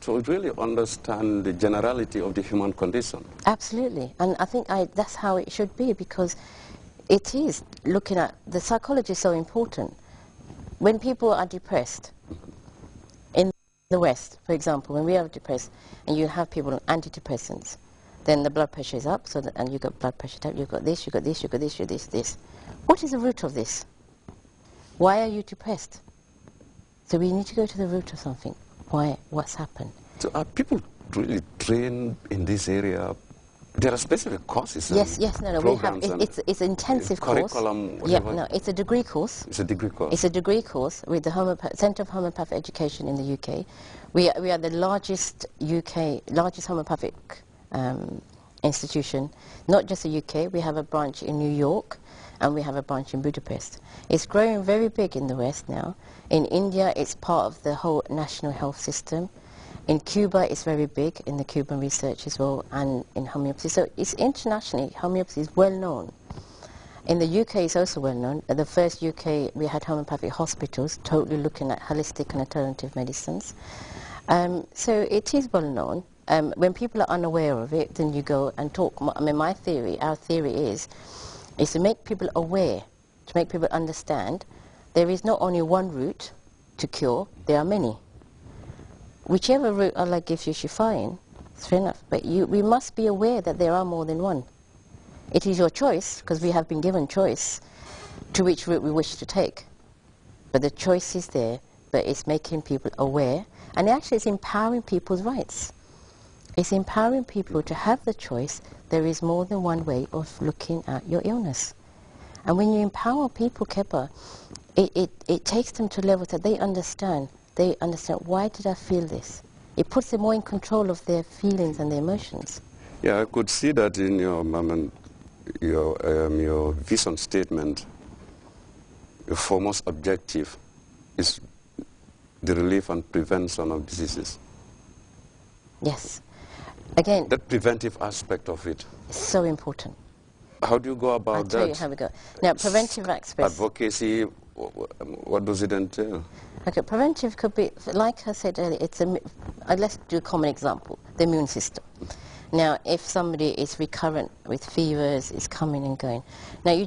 So we really understand the generality of the human condition. Absolutely, and I think that's how it should be, because it is looking at, the psychology is so important. When people are depressed, in the West, for example, when we are depressed and you have people on antidepressants, then the blood pressure is up, so that, and you've got blood pressure down, you've got this, you've got this, you've got this, you've got this. What is the root of this? Why are you depressed? So we need to go to the root of something. Why? What's happened? So are people really trained in this area? There are specific courses. Yes, no. We have. It's an intensive curriculum, course. Yeah, no, it's a degree course. It's a degree course. It's a degree course with the Centre of Homeopathic Education in the UK. We are the largest homeopathic institution, not just the UK. We have a branch in New York, and we have a branch in Budapest. It's growing very big in the West now. In India, it's part of the whole national health system. In Cuba, it's very big in the Cuban research as well, and in homeopathy. So it's internationally, homeopathy is well known. In the UK, it's also well known. At the first UK, we had homeopathic hospitals, totally looking at holistic and alternative medicines. So it is well known. When people are unaware of it, then you go and talk. I mean, my theory, our theory is to make people aware, to make people understand there is not only one route to cure, there are many. Whichever route Allah gives you shifain, it's fair enough, but we must be aware that there are more than one. It is your choice, because we have been given choice to which route we wish to take. But the choice is there, but it's making people aware, and actually it's empowering people's rights. It's empowering people to have the choice. There is more than one way of looking at your illness. And when you empower people, Kepa, it takes them to levels that they understand. They understand, why did I feel this? It puts them more in control of their feelings and their emotions. Yeah, I could see that in your vision statement. Your foremost objective is the relief and prevention of diseases. Yes. Again, that preventive aspect of it is so important. How do you go about that? I'll tell you how we go. Now, preventive aspects. Advocacy, what does it entail? Okay, preventive could be, like I said earlier, let's do a common example, the immune system. Now, if somebody is recurrent with fevers, is coming and going. Now, we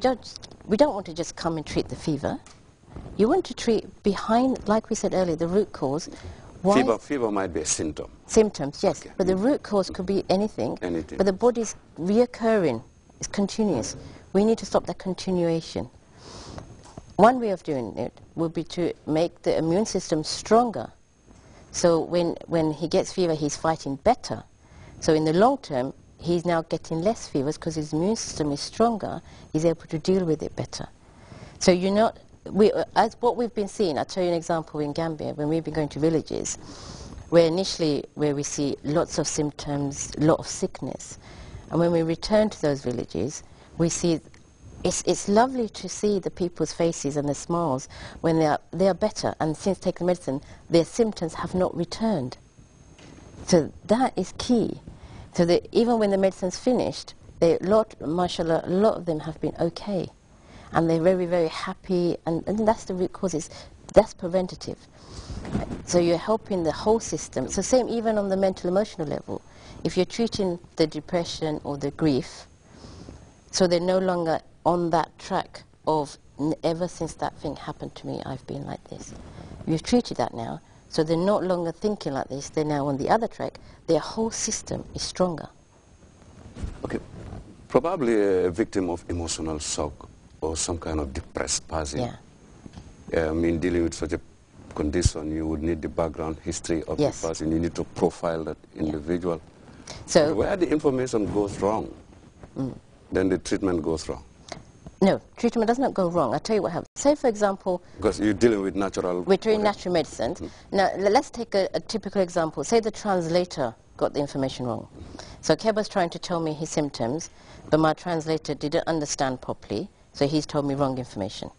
don't want to just come and treat the fever. You want to treat behind, like we said earlier, the root cause. Fever might be a symptom. Symptoms, yes. Okay. But the root cause could be anything. Anything. But the body's reoccurring. It's continuous. We need to stop that continuation. One way of doing it would be to make the immune system stronger. So when he gets fever, he's fighting better. So in the long term, he's now getting less fevers because his immune system is stronger. He's able to deal with it better. So you're not... as what we've been seeing, I'll tell you an example in Gambia, when we've been going to villages, where we see lots of symptoms, a lot of sickness. And when we return to those villages, we see, it's lovely to see the people's faces and the smiles when they are better, and since taking medicine, their symptoms have not returned. So that is key. So that even when the medicine's finished, mashallah, a lot of them have been okay. And they're very, very happy, and that's the root causes. That's preventative. So you're helping the whole system. So same even on the mental emotional level. If you're treating the depression or the grief, so they're no longer on that track of ever since that thing happened to me, I've been like this. You've treated that now, so they're no longer thinking like this, they're now on the other track. Their whole system is stronger. Okay, probably a victim of emotional shock or some kind of depressed person. Yeah. I mean, dealing with such a condition, you would need the background history of the person. You need to profile that individual. So where the information goes wrong, then the treatment goes wrong. No, treatment does not go wrong. I'll tell you what happens. Say, for example... Because you're dealing with natural... We're doing natural medicines. Now, let's take a typical example. Say the translator got the information wrong. So Keba's trying to tell me his symptoms, but my translator didn't understand properly, so he's told me wrong information.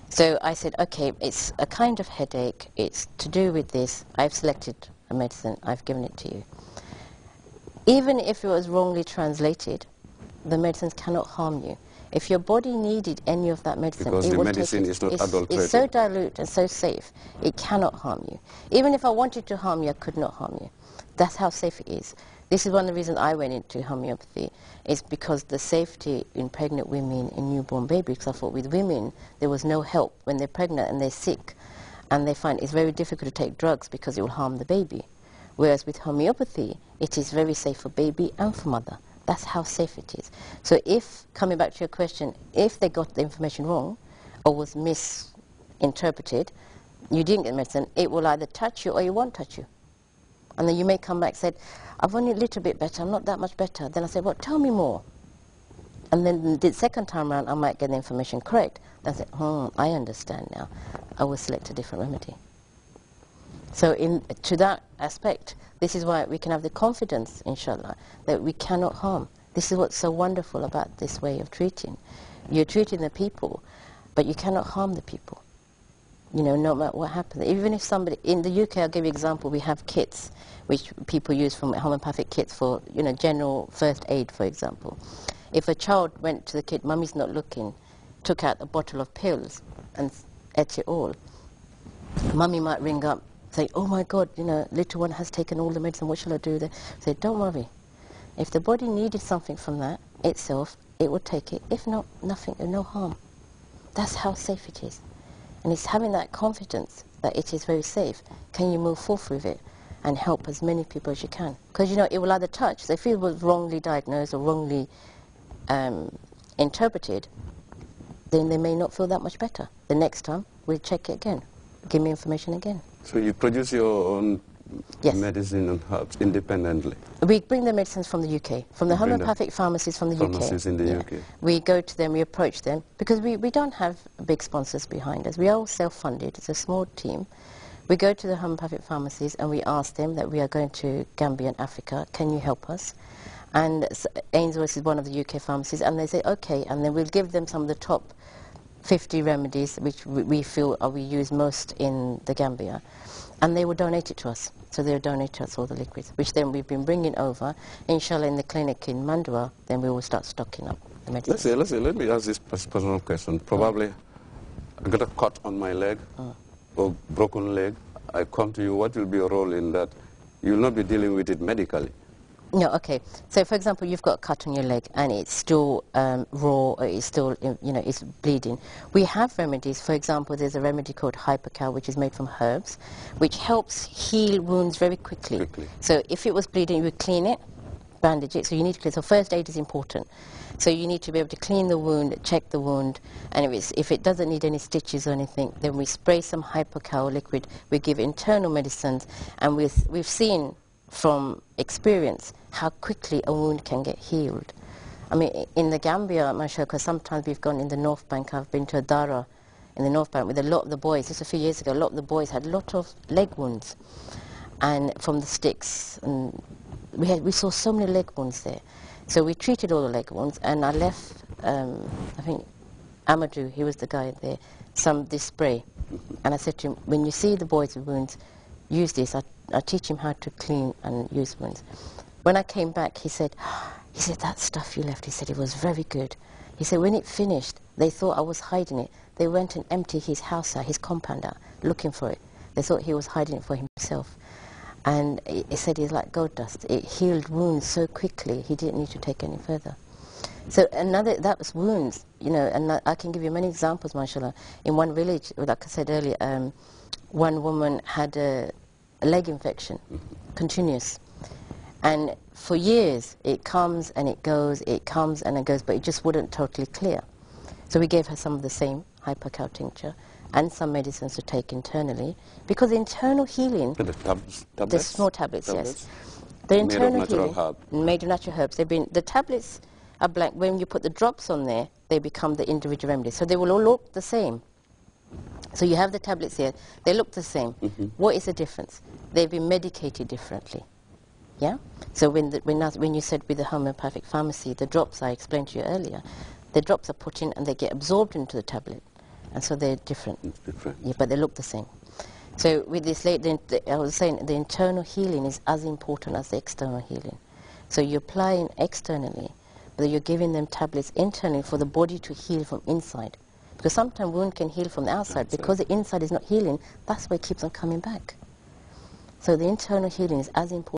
So I said, okay, it's a kind of headache, it's to do with this, I've selected a medicine, I've given it to you. Even if it was wrongly translated, the medicines cannot harm you. If your body needed any of that medicine, because it the will medicine take it. is not adulterated. It's so dilute and so safe, it cannot harm you. Even if I wanted to harm you, I could not harm you. That's how safe it is. This is one of the reasons I went into homeopathy, is because the safety in pregnant women and newborn babies. Because I thought with women, there was no help when they're pregnant and they're sick, and they find it's very difficult to take drugs because it will harm the baby. Whereas with homeopathy, it is very safe for baby and for mother. That's how safe it is. So if, coming back to your question, if they got the information wrong or was misinterpreted, you didn't get medicine, it will either touch you or it won't touch you. And then you may come back and say, I've only a little bit better, I'm not that much better. Then I say, well, tell me more. And then the second time around, I might get the information correct. Then I say, I understand now. I will select a different remedy. So to that aspect, this is why we can have the confidence, inshallah, that we cannot harm. This is what's so wonderful about this way of treating. You're treating the people, but you cannot harm the people. You know, no matter what happens. Even if somebody, in the UK, I'll give you an example, we have kits, which people use from homeopathic kits for, you know, general first aid, for example. If a child went to the kit, mummy's not looking, took out a bottle of pills and ate it all, mummy might ring up, say, oh my God, you know, little one has taken all the medicine, what shall I do there? Say, don't worry. If the body needed something from that itself, it would take it. If not, nothing, no harm. That's how safe it is. And it's having that confidence that it is very safe. Can you move forth with it and help as many people as you can? Because, you know, it will either touch. So if it was wrongly diagnosed or wrongly interpreted, then they may not feel that much better. The next time, we'll check it again. Give me information again. So you produce your own yes. medicine and herbs independently? We bring the medicines from the UK, from the homeopathic pharmacies from the UK. Pharmacies in the UK. We go to them, we approach them, because we don't have big sponsors behind us. We are all self-funded. It's a small team. We go to the homeopathic pharmacies and we ask them that we are going to Gambia and Africa, can you help us? And Ainsworth is one of the UK pharmacies, and they say, okay, and then we'll give them some of the top 50 remedies which we feel we use most in the Gambia, and they will donate it to us. So they'll donate to us all the liquids, which then we've been bringing over. Inshallah, in the clinic in Mandua, then we will start stocking up the medicine. Let's see, let me ask this personal question. Probably I got a cut on my leg or broken leg. I come to you, what will be your role in that? You'll not be dealing with it medically. No, okay. So, for example, you've got a cut on your leg and it's still raw, or it's still, you know, it's bleeding. We have remedies. For example, there's a remedy called Hypercal, which is made from herbs, which helps heal wounds very quickly. So, if it was bleeding, you would clean it, bandage it. So, you need to clean. So, first aid is important. So, you need to be able to clean the wound, check the wound, and if it doesn't need any stitches or anything, then we spray some Hypercal liquid. We give internal medicines, and we've seen from experience how quickly a wound can get healed. I mean, in the Gambia, mashallah, because sometimes we've gone in the North Bank, I've been to a Dara in the North Bank with a lot of the boys, just a few years ago, a lot of the boys had a lot of leg wounds and from the sticks, and we saw so many leg wounds there. So we treated all the leg wounds, and I left, I think, Amadou, he was the guy there, this spray. And I said to him, when you see the boys with wounds, use this. I teach him how to clean and use wounds. When I came back, he said, that stuff you left, he said, it was very good. He said, when it finished, they thought I was hiding it. They went and emptied his house out, his compound out, looking for it. They thought he was hiding it for himself. And he said it's like gold dust. It healed wounds so quickly, he didn't need to take any further. So that was wounds, you know, and I can give you many examples, mashallah. In one village, like I said earlier, one woman had a leg infection, continuous. And for years, it comes and it goes, it comes and it goes, but it just wouldn't totally clear. So we gave her some of the same Hypercal tincture and some medicines to take internally, because internal healing... The tablets? The small tablets, yes. The internal healing, made of natural herbs. The tablets are blank. When you put the drops on there, they become the individual remedies. So they will all look the same. So you have the tablets here, they look the same. What is the difference? They've been medicated differently. Yeah? So when you said with the homeopathic pharmacy, the drops I explained to you earlier, the drops are put in and they get absorbed into the tablet. And so they're different. It's different. Yeah, but they look the same. So with this, I was saying the internal healing is as important as the external healing. So you're applying externally, but you're giving them tablets internally for the body to heal from inside. Because sometimes wound can heal from the outside. Because the inside is not healing, that's why it keeps on coming back. So the internal healing is as important.